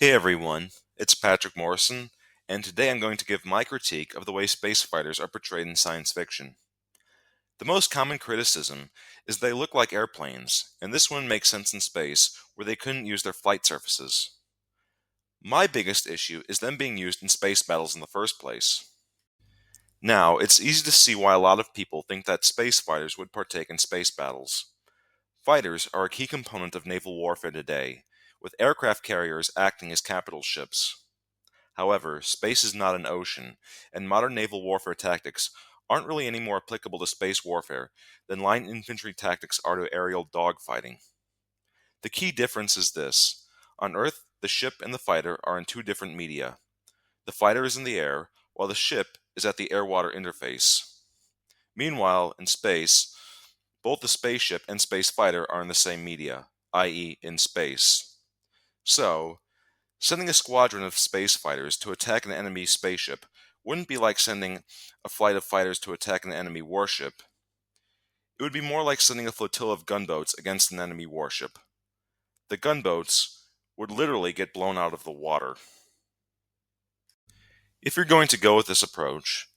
Hey everyone, it's Patrick Morrison, and today I'm going to give my critique of the way space fighters are portrayed in science fiction. The most common criticism is they look like airplanes, and this one makes sense in space where they couldn't use their flight surfaces. My biggest issue is them being used in space battles in the first place. Now, it's easy to see why a lot of people think that space fighters would partake in space battles. Fighters are a key component of naval warfare today, with aircraft carriers acting as capital ships. However, space is not an ocean, and modern naval warfare tactics aren't really any more applicable to space warfare than line infantry tactics are to aerial dogfighting. The key difference is this. On Earth, the ship and the fighter are in two different media. The fighter is in the air, while the ship is at the air-water interface. Meanwhile, in space, both the spaceship and space fighter are in the same media, i.e., in space. So, sending a squadron of space fighters to attack an enemy spaceship wouldn't be like sending a flight of fighters to attack an enemy warship. It would be more like sending a flotilla of gunboats against an enemy warship. The gunboats would literally get blown out of the water. If you're going to go with this approach,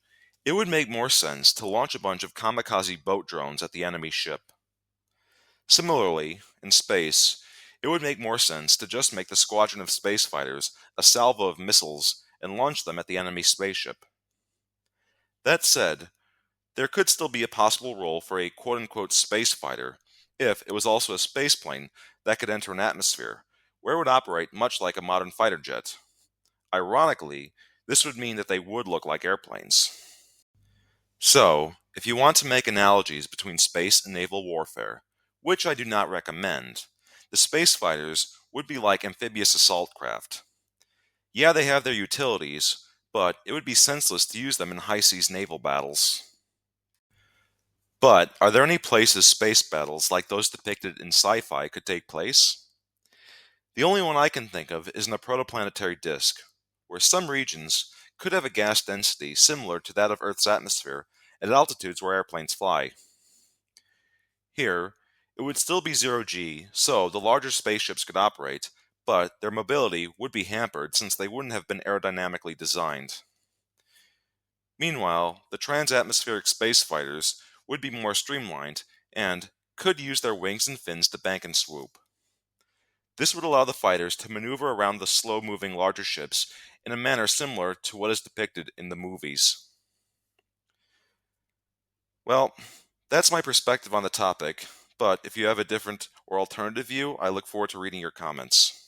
it would make more sense to launch a bunch of kamikaze boat drones at the enemy ship. Similarly, in space, it would make more sense to just make the squadron of space fighters a salvo of missiles and launch them at the enemy spaceship. That said, there could still be a possible role for a quote-unquote space fighter if it was also a spaceplane that could enter an atmosphere, where it would operate much like a modern fighter jet. Ironically, this would mean that they would look like airplanes. So, if you want to make analogies between space and naval warfare, which I do not recommend, the space fighters would be like amphibious assault craft. Yeah, they have their utilities, but it would be senseless to use them in high seas naval battles. But are there any places space battles like those depicted in sci-fi could take place? The only one I can think of is in a protoplanetary disk, where some regions could have a gas density similar to that of Earth's atmosphere at altitudes where airplanes fly. Here, it would still be zero G, so the larger spaceships could operate, but their mobility would be hampered since they wouldn't have been aerodynamically designed. Meanwhile, the transatmospheric space fighters would be more streamlined and could use their wings and fins to bank and swoop. This would allow the fighters to maneuver around the slow-moving larger ships in a manner similar to what is depicted in the movies. Well, that's my perspective on the topic, but if you have a different or alternative view, I look forward to reading your comments.